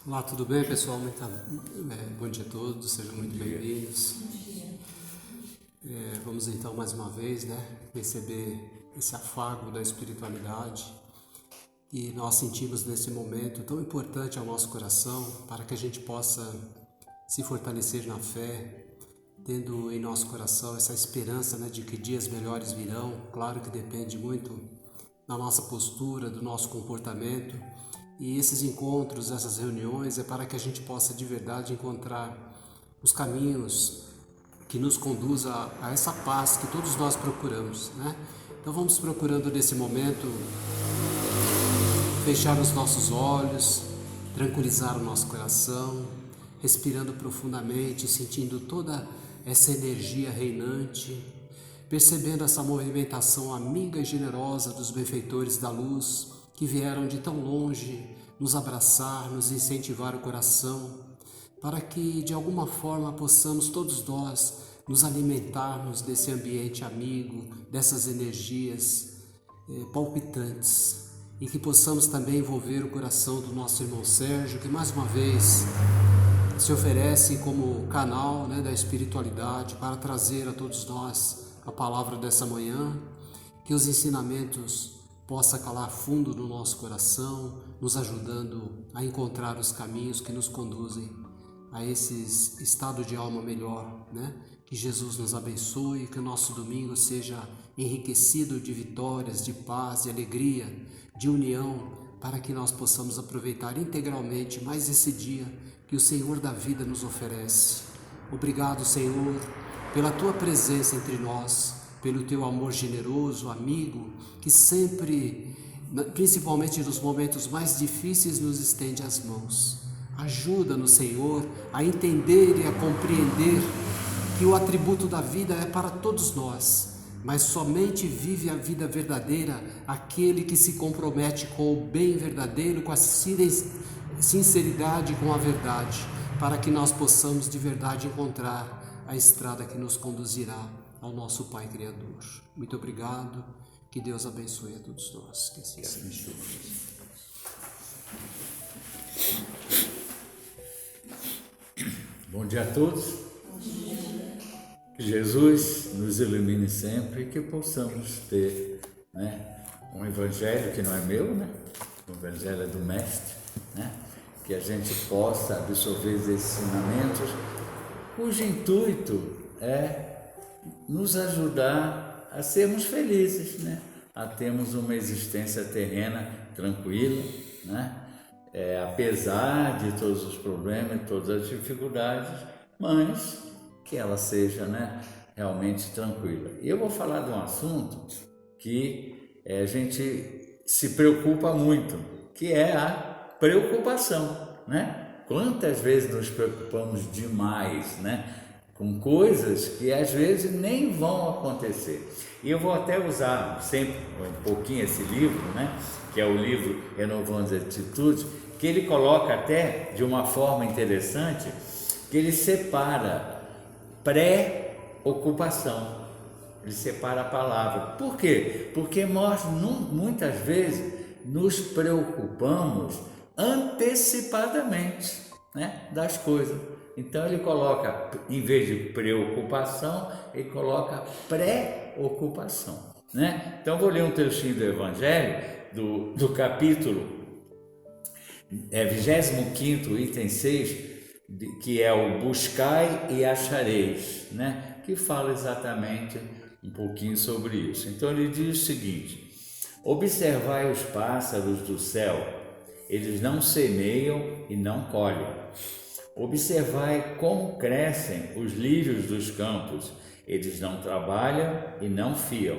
Olá, tudo bem, pessoal? Bom dia a todos, sejam muito bem-vindos. Vamos então mais uma vez, receber esse afago da espiritualidade que nós sentimos nesse momento tão importante ao nosso coração, para que a gente possa se fortalecer na fé, tendo em nosso coração essa esperança de que dias melhores virão. Claro que depende muito da nossa postura, do nosso comportamento. E esses encontros, essas reuniões, é para que a gente possa de verdade encontrar os caminhos que nos conduza a essa paz que todos nós procuramos, Então vamos procurando nesse momento fechar os nossos olhos, tranquilizar o nosso coração, respirando profundamente, sentindo toda essa energia reinante, percebendo essa movimentação amiga e generosa dos benfeitores da luz, que vieram de tão longe nos abraçar, nos incentivar o coração, para que de alguma forma possamos todos nós nos alimentarmos desse ambiente amigo, dessas energias palpitantes, e que possamos também envolver o coração do nosso irmão Sérgio, que mais uma vez se oferece como canal da espiritualidade para trazer a todos nós a palavra dessa manhã, que os ensinamentos possa calar fundo no nosso coração, nos ajudando a encontrar os caminhos que nos conduzem a esse estado de alma melhor, Que Jesus nos abençoe, que o nosso domingo seja enriquecido de vitórias, de paz, de alegria, de união, para que nós possamos aproveitar integralmente mais esse dia que o Senhor da vida nos oferece. Obrigado, Senhor, pela Tua presença entre nós, pelo Teu amor generoso, amigo, que sempre, principalmente nos momentos mais difíceis, nos estende as mãos. Ajuda-nos, Senhor, a entender e a compreender que o atributo da vida é para todos nós, mas somente vive a vida verdadeira aquele que se compromete com o bem verdadeiro, com a sinceridade, com a verdade, para que nós possamos de verdade encontrar a estrada que nos conduzirá ao nosso Pai Criador. Muito obrigado, que Deus abençoe a todos nós. Que assim seja. Bom dia a todos. Que Jesus nos ilumine sempre e que possamos ter um evangelho que não é meu, o evangelho é do Mestre, que a gente possa absorver esses ensinamentos, cujo intuito é nos ajudar a sermos felizes, a termos uma existência terrena tranquila, apesar de todos os problemas, todas as dificuldades, mas que ela seja realmente tranquila. E eu vou falar de um assunto que a gente se preocupa muito, que é a preocupação, Quantas vezes nos preocupamos demais, com coisas que às vezes nem vão acontecer. E eu vou até usar sempre um pouquinho esse livro, que é o livro Renovando as Atitudes, que ele coloca até de uma forma interessante, que ele separa pré-ocupação, ele separa a palavra. Por quê? Porque nós muitas vezes nos preocupamos antecipadamente das coisas. Então ele coloca, em vez de preocupação, ele coloca pré-ocupação, Então vou ler um trechinho do Evangelho, do capítulo 25º, item 6, que é o buscai e achareis, que fala exatamente um pouquinho sobre isso. Então ele diz o seguinte: observai os pássaros do céu, eles não semeiam e não colhem. Observai como crescem os lírios dos campos, eles não trabalham e não fiam.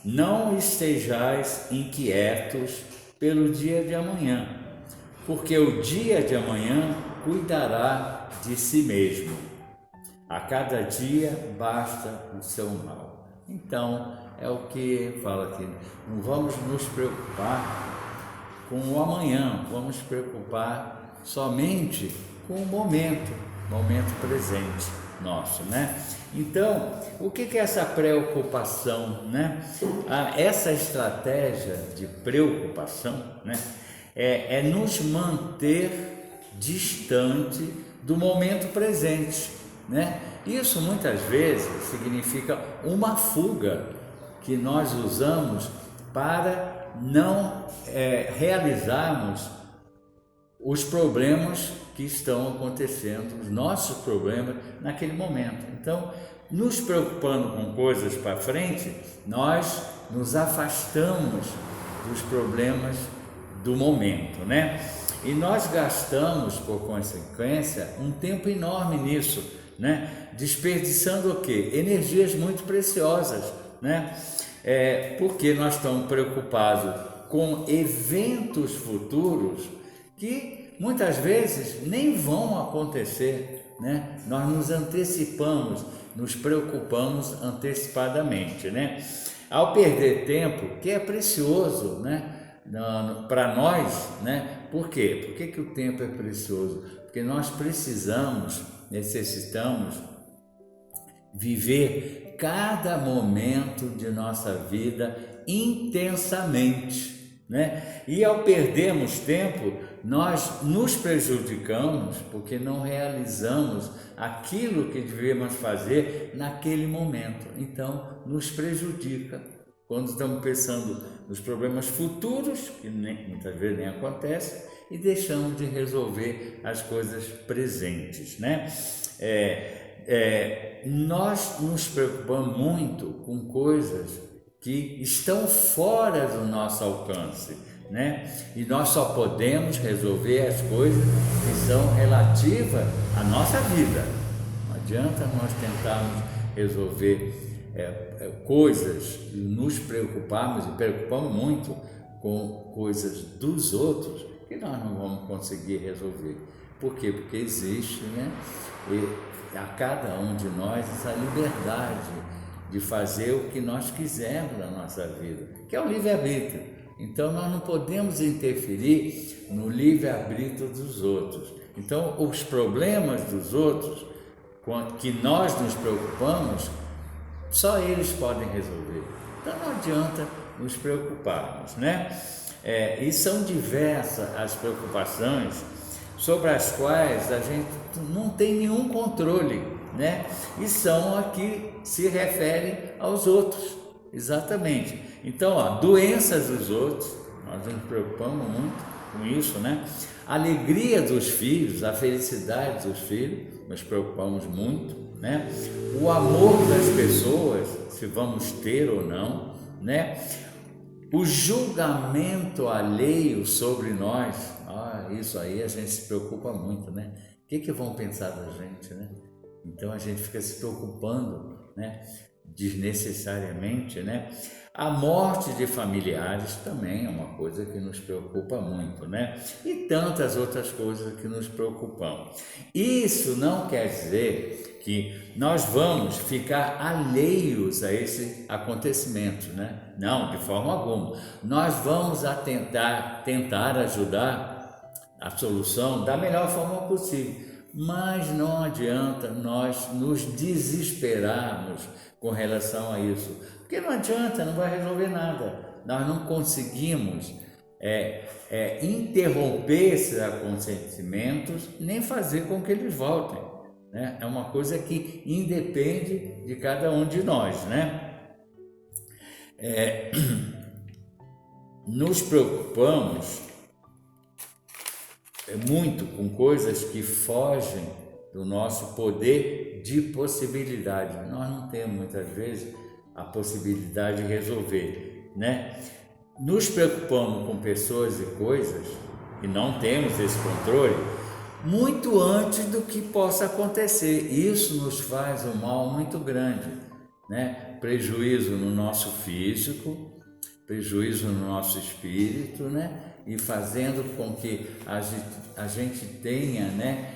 Não estejais inquietos pelo dia de amanhã, porque o dia de amanhã cuidará de si mesmo. A cada dia basta o seu mal. Então, é o que fala aqui. Não vamos nos preocupar com o amanhã, vamos nos preocupar somente com o momento presente nosso, Então, o que é essa preocupação, Essa estratégia de preocupação, é nos manter distante do momento presente, né? Isso muitas vezes significa uma fuga que nós usamos para não realizarmos os problemas que estão acontecendo, os nossos problemas naquele momento. Então, nos preocupando com coisas para frente, nós nos afastamos dos problemas do momento, né? E nós gastamos, por consequência, um tempo enorme nisso, né? Desperdiçando o quê? Energias muito preciosas, né? Porque nós estamos preocupados com eventos futuros que muitas vezes nem vão acontecer, né? Nós nos antecipamos, nos preocupamos antecipadamente, né? Ao perder tempo, que é precioso, né? Para nós, né? Por quê? Por que o tempo é precioso? Porque nós necessitamos viver cada momento de nossa vida intensamente, né? E ao perdermos tempo, nós nos prejudicamos porque não realizamos aquilo que devíamos fazer naquele momento. Então, nos prejudica quando estamos pensando nos problemas futuros, que muitas vezes nem acontecem, e deixamos de resolver as coisas presentes, né? Nós nos preocupamos muito com coisas que estão fora do nosso alcance, né? E nós só podemos resolver as coisas que são relativas à nossa vida. Não adianta nós tentarmos resolver coisas e nos preocuparmos e preocupamos muito com coisas dos outros que nós não vamos conseguir resolver. Por quê? Porque existe, né? E a cada um de nós essa liberdade de fazer o que nós quisermos na nossa vida, que é o livre-arbítrio. Então nós não podemos interferir no livre-arbítrio dos outros. Então os problemas dos outros, que nós nos preocupamos, só eles podem resolver. Então não adianta nos preocuparmos, né? E são diversas as preocupações sobre as quais a gente não tem nenhum controle, né? E são a que se referem aos outros, exatamente. Então, doenças dos outros, nós nos preocupamos muito com isso, né? A alegria dos filhos, a felicidade dos filhos, nós preocupamos muito, né? O amor das pessoas, se vamos ter ou não, né? O julgamento alheio sobre nós, isso aí a gente se preocupa muito, né? O que vão pensar da gente, né? Então a gente fica se preocupando, né? Desnecessariamente, né? A morte de familiares também é uma coisa que nos preocupa muito, né? E tantas outras coisas que nos preocupam. Isso não quer dizer que nós vamos ficar alheios a esse acontecimento, né? Não, de forma alguma. Nós vamos tentar ajudar a solução da melhor forma possível, mas não adianta nós nos desesperarmos com relação a isso, porque não adianta, não vai resolver nada. Nós não conseguimos interromper esses acontecimentos, nem fazer com que eles voltem, né? É uma coisa que independe de cada um de nós, né? Nos preocupamos muito com coisas que fogem do nosso poder de possibilidade. Nós não temos muitas vezes a possibilidade de resolver, né? Nos preocupamos com pessoas e coisas e não temos esse controle muito antes do que possa acontecer. Isso nos faz um mal muito grande, né? Prejuízo no nosso físico, prejuízo no nosso espírito, né? E fazendo com que a gente tenha, né?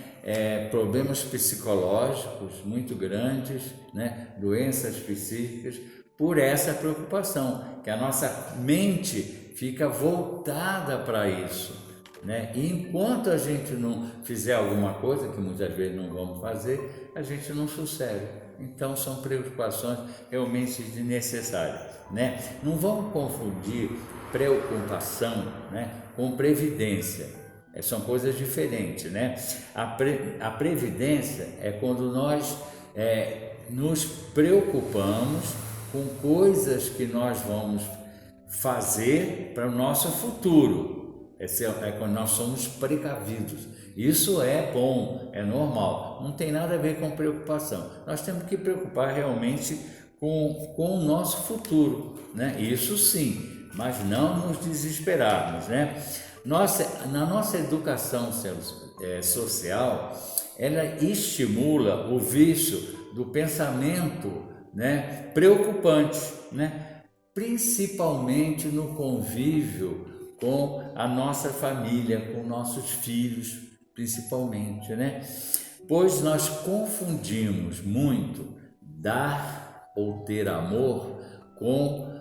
Problemas psicológicos muito grandes, né? Doenças psíquicas, por essa preocupação, que a nossa mente fica voltada para isso, né? E enquanto a gente não fizer alguma coisa, que muitas vezes não vamos fazer, a gente não sossega. Então são preocupações realmente desnecessárias, né? Não vamos confundir preocupação, né, com previdência. São coisas diferentes, né? A previdência é quando nós nos preocupamos com coisas que nós vamos fazer para o nosso futuro. É quando nós somos precavidos. Isso é bom, é normal, não tem nada a ver com preocupação. Nós temos que preocupar realmente com o nosso futuro, né? Isso sim, mas não nos desesperarmos, né? Na nossa educação social, ela estimula o vício do pensamento, né, preocupante, né? Principalmente no convívio com a nossa família, com nossos filhos, principalmente, né? Pois nós confundimos muito dar ou ter amor com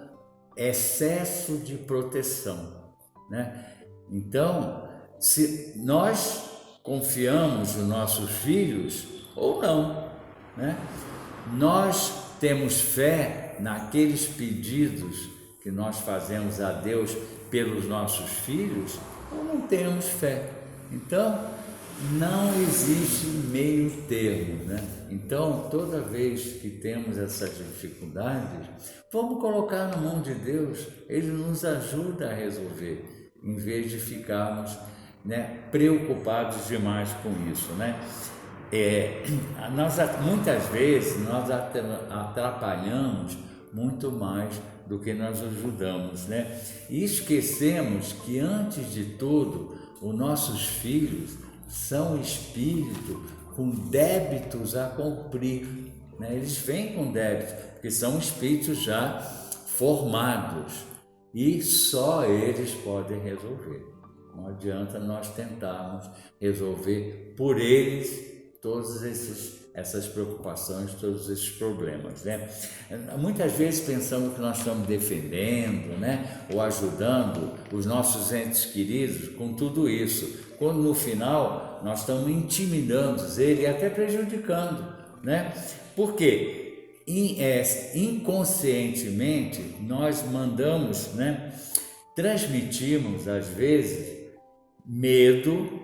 excesso de proteção, né? Então, se nós confiamos nos nossos filhos ou não, né? Nós temos fé naqueles pedidos que nós fazemos a Deus pelos nossos filhos ou não temos fé? Então, não existe meio termo, né? Então, toda vez que temos essas dificuldades, vamos colocar na mão de Deus, Ele nos ajuda a resolver, em vez de ficarmos, né, preocupados demais com isso, né? Muitas vezes nós atrapalhamos muito mais do que nós ajudamos, né? E esquecemos que, antes de tudo, os nossos filhos são espíritos com débitos a cumprir, né? Eles vêm com débitos, porque são espíritos já formados e só eles podem resolver. Não adianta nós tentarmos resolver por eles todas essas preocupações, todos esses problemas, né? Muitas vezes pensamos que nós estamos defendendo, né, ou ajudando os nossos entes queridos com tudo isso, quando no final nós estamos intimidando eles e até prejudicando, né? Porque inconscientemente nós mandamos, né, transmitimos às vezes medo,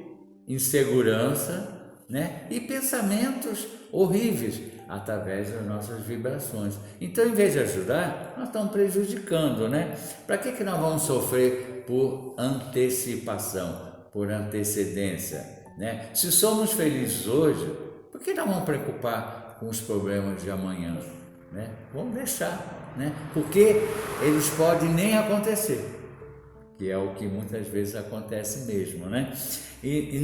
insegurança, né, e pensamentos horríveis através das nossas vibrações. Então, em vez de ajudar, nós estamos prejudicando, né? Para que nós vamos sofrer por antecipação, por antecedência, né? Se somos felizes hoje, por que nós vamos preocupar com os problemas de amanhã, né? Vamos deixar, né? Porque eles podem nem acontecer, que é o que muitas vezes acontece mesmo, né? E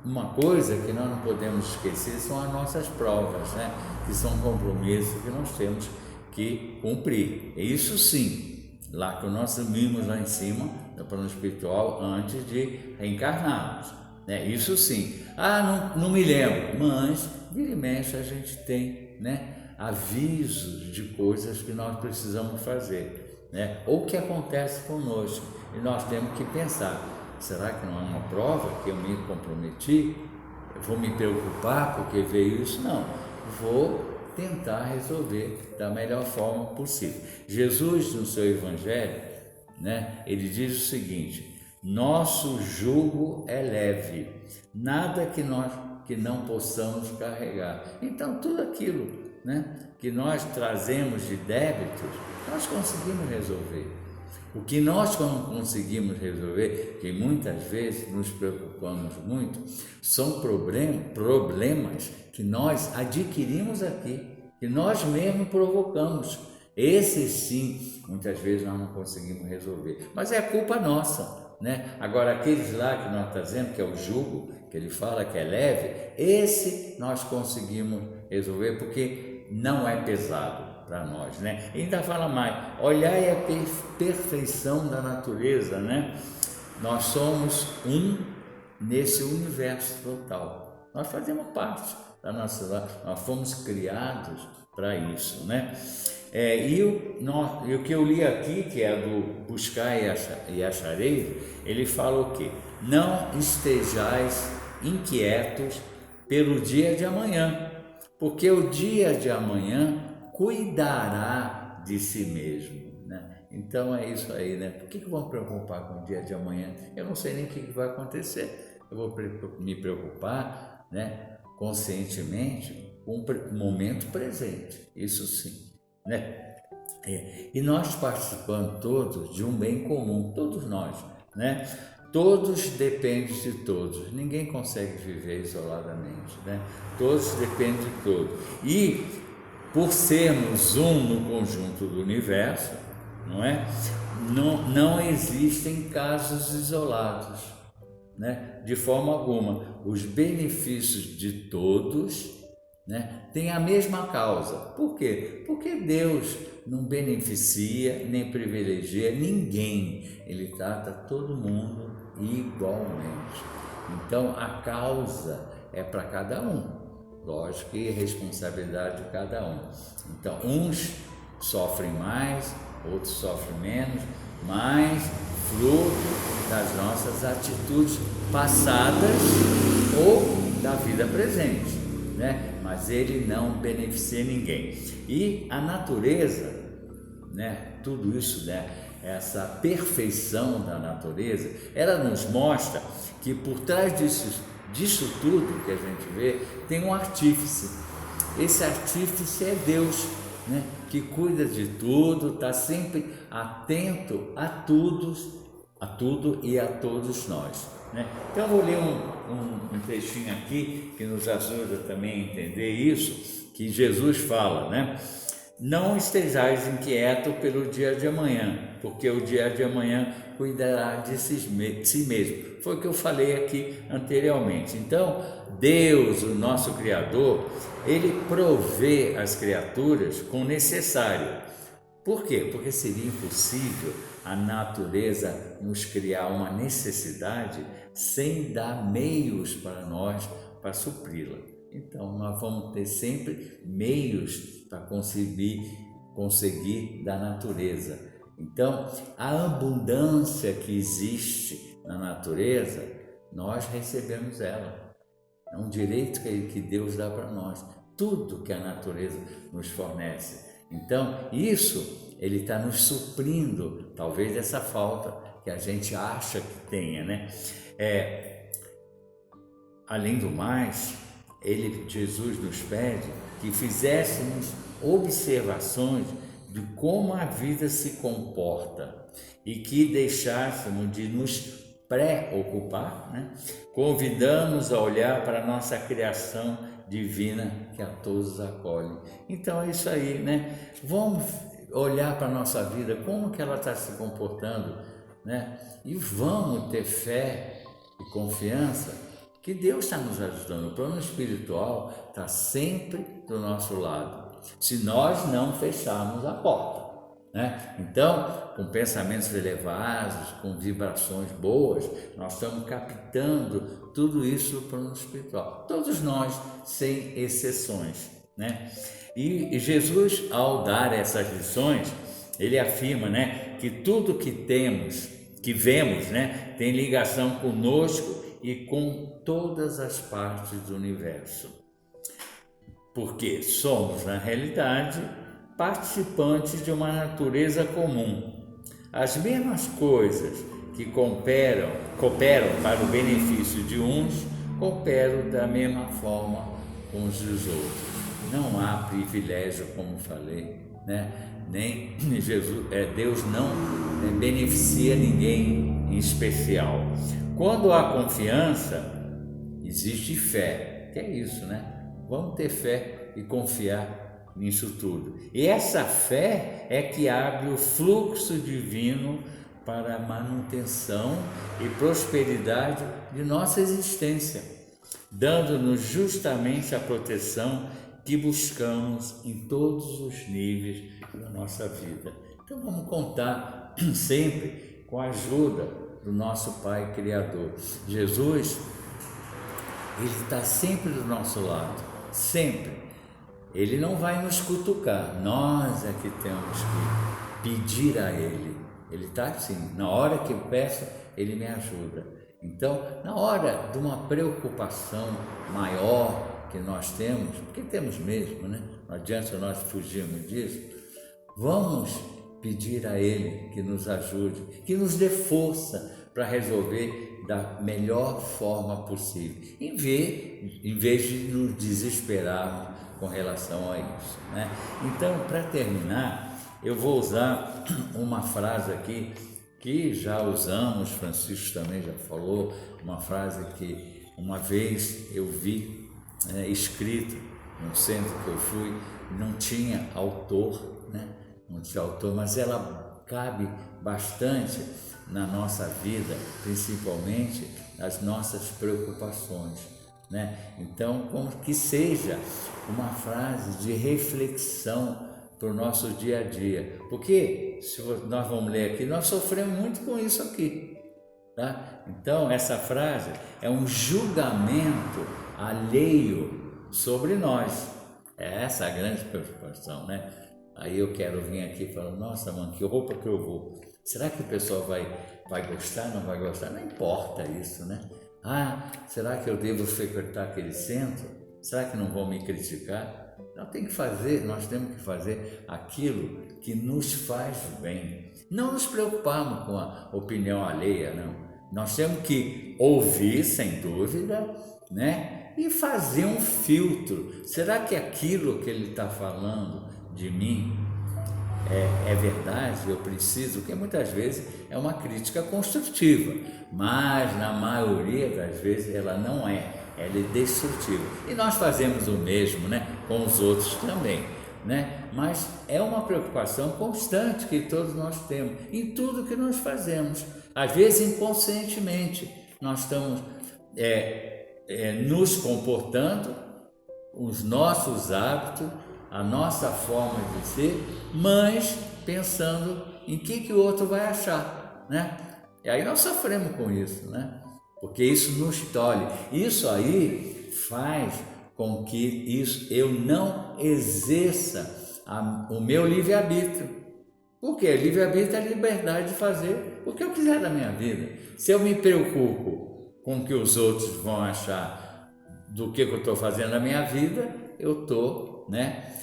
uma coisa que nós não podemos esquecer são as nossas provas, né? Que são compromissos que nós temos que cumprir. Isso sim, lá que nós subimos lá em cima, no plano espiritual, antes de reencarnarmos, né? Isso sim. Não me lembro, mas vira e mexe a gente tem, né, avisos de coisas que nós precisamos fazer, né? Ou que acontece conosco, e nós temos que pensar: será que não é uma prova que eu me comprometi? Eu vou me preocupar porque veio isso? Não, vou tentar resolver da melhor forma possível. Jesus, no seu Evangelho, né, ele diz o seguinte: nosso jugo é leve, nada que não possamos carregar. Então, tudo aquilo, né, que nós trazemos de débitos, nós conseguimos resolver. O que nós não conseguimos resolver, que muitas vezes nos preocupamos muito, são problemas que nós adquirimos aqui, que nós mesmos provocamos. Esses sim, muitas vezes nós não conseguimos resolver, mas é culpa nossa, né? Agora, aqueles lá que nós estamos dizendo, que é o jugo, que ele fala que é leve, esse nós conseguimos resolver porque não é pesado para nós, né? E ainda fala mais: olhai a perfeição da natureza, né? Nós somos um nesse universo total. Nós fazemos parte da nossa, nós fomos criados para isso, né? E o que eu li aqui, que é do Buscai e Achareis, ele fala o quê? Não estejais inquietos pelo dia de amanhã, porque o dia de amanhã cuidará de si mesmo, né? Então é isso aí, né? Por que eu vou me preocupar com o dia de amanhã? Eu não sei nem o que vai acontecer. Eu vou me preocupar, né, conscientemente com o momento presente, isso sim, né? E nós participando todos de um bem comum, todos nós, né? Todos dependem de todos, ninguém consegue viver isoladamente, né? Todos dependem de todos. E por sermos um no conjunto do universo, não é? Não existem casos isolados, né? De forma alguma. Os benefícios de todos, né, têm a mesma causa. Por quê? Porque Deus não beneficia nem privilegia ninguém. Ele trata todo mundo igualmente. Então a causa é para cada um. Lógico que responsabilidade de cada um. Então uns sofrem mais, outros sofrem menos, mas fruto das nossas atitudes passadas ou da vida presente, né? Mas ele não beneficia ninguém. E a natureza, né? Tudo isso, né? Essa perfeição da natureza, ela nos mostra que por trás disso tudo que a gente vê, tem um artífice. Esse artífice é Deus, né? Que cuida de tudo, está sempre atento a tudo e a todos nós, né? Então eu vou ler um textinho aqui que nos ajuda também a entender isso, que Jesus fala, né? Não estejais inquietos pelo dia de amanhã, porque o dia de amanhã cuidará de si mesmo. Foi o que eu falei aqui anteriormente. Então, Deus, o nosso Criador, Ele provê as criaturas com o necessário. Por quê? Porque seria impossível a natureza nos criar uma necessidade sem dar meios para nós para supri-la. Então, nós vamos ter sempre meios para conseguir da natureza. Então, a abundância que existe na natureza, nós recebemos ela. É um direito que Deus dá para nós. Tudo que a natureza nos fornece. Então, isso, Ele está nos suprindo, talvez dessa falta que a gente acha que tenha, né? Além do mais, Jesus nos pede que fizéssemos observações de como a vida se comporta e que deixássemos de nos preocupar, né? Convidamos a olhar para a nossa criação divina que a todos acolhe. Então é isso aí, né? Vamos olhar para a nossa vida, como que ela está se comportando, né? E vamos ter fé e confiança que Deus está nos ajudando. O plano espiritual está sempre do nosso lado, se nós não fecharmos a porta, né? Então, com pensamentos elevados, com vibrações boas, nós estamos captando tudo isso do plano espiritual. Todos nós, sem exceções, né? E Jesus, ao dar essas lições, ele afirma, né, que tudo que vemos, né, tem ligação conosco e com todas as partes do universo. Porque somos, na realidade, participantes de uma natureza comum. As mesmas coisas que cooperam para o benefício de uns, cooperam da mesma forma com os dos outros. Não há privilégio, como falei, né? Nem Deus não beneficia ninguém em especial. Quando há confiança, existe fé, que é isso, né? Vamos ter fé e confiar nisso tudo. E essa fé é que abre o fluxo divino para a manutenção e prosperidade de nossa existência, dando-nos justamente a proteção que buscamos em todos os níveis da nossa vida. Então vamos contar sempre com a ajuda do nosso Pai Criador. Jesus, Ele está sempre do nosso lado, sempre. Ele não vai nos cutucar, nós é que temos que pedir a Ele. Ele está assim, na hora que eu peço, Ele me ajuda. Então, na hora de uma preocupação maior que nós temos, porque temos mesmo, né? Não adianta nós fugirmos disso, vamos pedir a Ele que nos ajude, que nos dê força para resolver da melhor forma possível, em vez de nos desesperarmos com relação a isso, né? Então, para terminar, eu vou usar uma frase aqui que já usamos, Francisco também já falou, uma frase que uma vez eu vi escrito no centro que eu fui, não tinha autor, né? Não tinha autor, mas ela cabe bastante na nossa vida, principalmente nas nossas preocupações, né? Então, como que seja uma frase de reflexão para o nosso dia a dia, porque se nós vamos ler aqui, nós sofremos muito com isso aqui, tá? Então, essa frase é um julgamento alheio sobre nós, é essa a grande preocupação, né? Aí eu quero vir aqui e falar, nossa, mano, que roupa que eu vou? Será que o pessoal vai gostar, não vai gostar? Não importa isso, né? Ah, será que eu devo frequentar aquele centro? Será que não vão me criticar? Nós temos que fazer aquilo que nos faz bem. Não nos preocuparmos com a opinião alheia, não. Nós temos que ouvir, sem dúvida, né? E fazer um filtro. Será que aquilo que ele está falando de mim é verdade? Eu preciso, porque muitas vezes é uma crítica construtiva, mas na maioria das vezes ela não é, ela é destrutiva. E nós fazemos o mesmo, né, com os outros também, né? Mas é uma preocupação constante que todos nós temos em tudo que nós fazemos. Às vezes inconscientemente nós estamos nos comportando, os nossos hábitos, a nossa forma de ser, mas pensando em que o outro vai achar, né? E aí nós sofremos com isso, né? Porque isso nos tolhe. Isso aí faz com que eu não exerça o meu livre-arbítrio. Porque livre-arbítrio é a liberdade de fazer o que eu quiser da minha vida. Se eu me preocupo com o que os outros vão achar do que eu estou fazendo na minha vida, eu estou, né,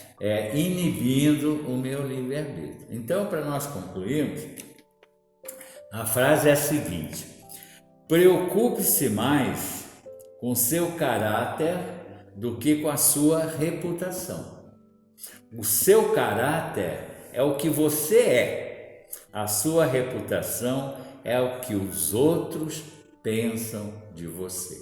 inibindo o meu livre-arbítrio. Então, para nós concluirmos, a frase é a seguinte: preocupe-se mais com seu caráter do que com a sua reputação. O seu caráter é o que você é, a sua reputação é o que os outros pensam de você.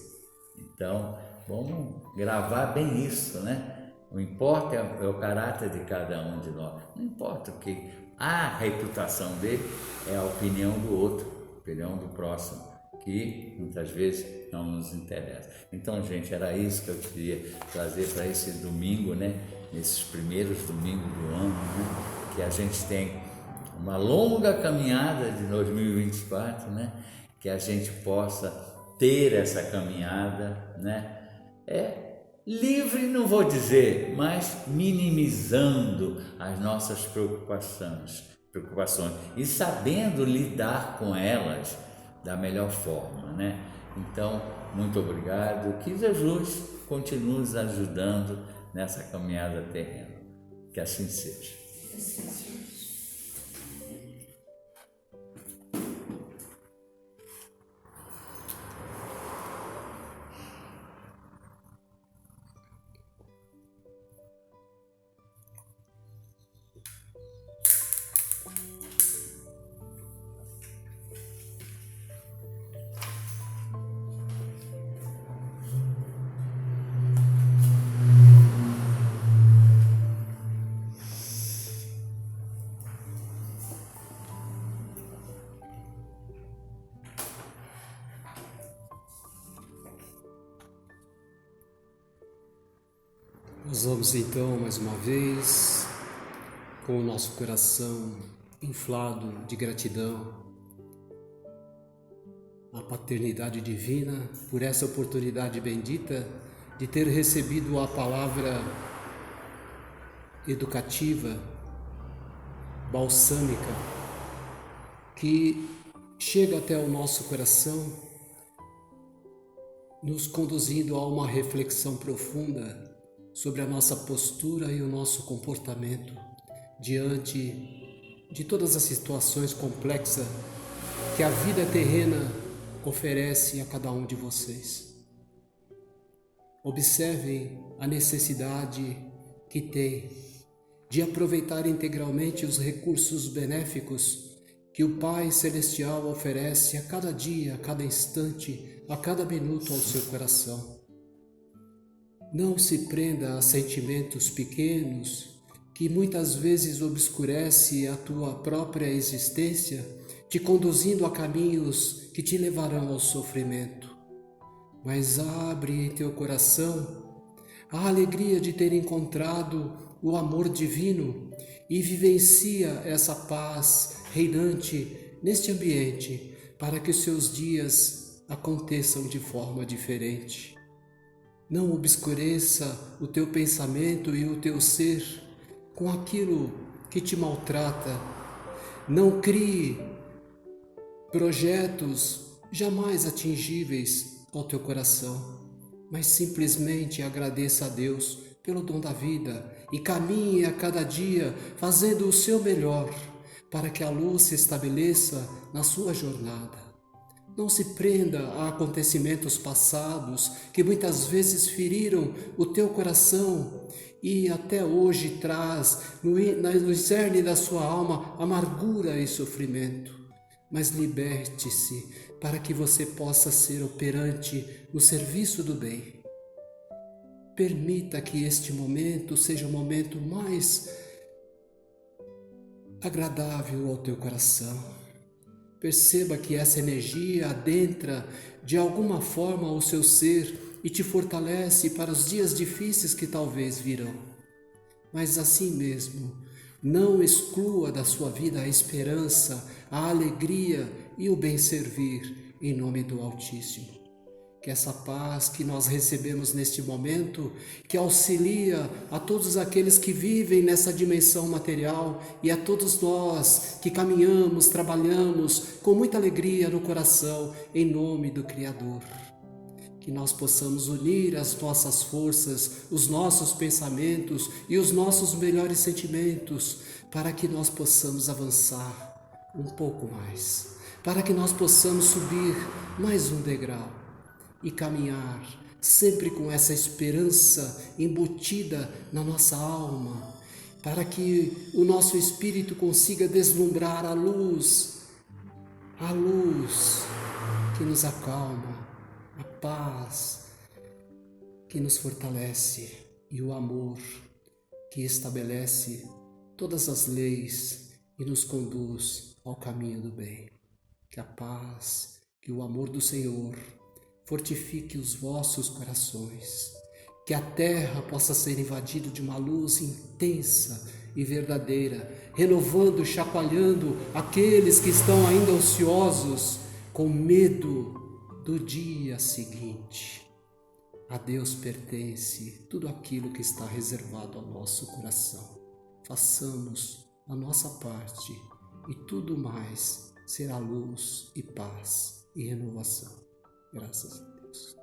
Então, vamos gravar bem isso, né? Não importa é o caráter de cada um de nós, não importa o que a reputação dele é a opinião do outro, a opinião do próximo, que muitas vezes não nos interessa. Então, gente, era isso que eu queria trazer para esse domingo, né? Nesses primeiros domingos do ano, né? Que a gente tem uma longa caminhada de 2024, né? Que a gente possa ter essa caminhada, né? Livre, não vou dizer, mas minimizando as nossas preocupações e sabendo lidar com elas da melhor forma, né? Então, muito obrigado, que Jesus continue nos ajudando nessa caminhada terrena, que assim seja. Nós vamos então, mais uma vez, com o nosso coração inflado de gratidão à paternidade divina por essa oportunidade bendita de ter recebido a palavra educativa, balsâmica, que chega até o nosso coração, nos conduzindo a uma reflexão profunda sobre a nossa postura e o nosso comportamento diante de todas as situações complexas que a vida terrena oferece a cada um de vocês. Observem a necessidade que tem de aproveitar integralmente os recursos benéficos que o Pai Celestial oferece a cada dia, a cada instante, a cada minuto ao seu coração. Não se prenda a sentimentos pequenos que muitas vezes obscurece a tua própria existência, te conduzindo a caminhos que te levarão ao sofrimento. Mas abre em teu coração a alegria de ter encontrado o amor divino e vivencia essa paz reinante neste ambiente para que os seus dias aconteçam de forma diferente. Não obscureça o teu pensamento e o teu ser com aquilo que te maltrata. Não crie projetos jamais atingíveis ao teu coração, mas simplesmente agradeça a Deus pelo dom da vida e caminhe a cada dia fazendo o seu melhor para que a luz se estabeleça na sua jornada. Não se prenda a acontecimentos passados que muitas vezes feriram o teu coração e até hoje traz no cerne da sua alma amargura e sofrimento. Mas liberte-se para que você possa ser operante no serviço do bem. Permita que este momento seja o momento mais agradável ao teu coração. Perceba que essa energia adentra de alguma forma o seu ser e te fortalece para os dias difíceis que talvez virão. Mas assim mesmo, não exclua da sua vida a esperança, a alegria e o bem servir em nome do Altíssimo. Que essa paz que nós recebemos neste momento, que auxilia a todos aqueles que vivem nessa dimensão material e a todos nós que caminhamos, trabalhamos com muita alegria no coração em nome do Criador. Que nós possamos unir as nossas forças, os nossos pensamentos e os nossos melhores sentimentos para que nós possamos avançar um pouco mais, para que nós possamos subir mais um degrau e caminhar sempre com essa esperança embutida na nossa alma, para que o nosso espírito consiga deslumbrar a luz que nos acalma, a paz que nos fortalece e o amor que estabelece todas as leis e nos conduz ao caminho do bem. Que a paz, que o amor do Senhor fortifique os vossos corações, que a terra possa ser invadida de uma luz intensa e verdadeira, renovando, chacoalhando aqueles que estão ainda ansiosos, com medo do dia seguinte. A Deus pertence tudo aquilo que está reservado ao nosso coração. Façamos a nossa parte e tudo mais será luz e paz e renovação. Graças a Deus.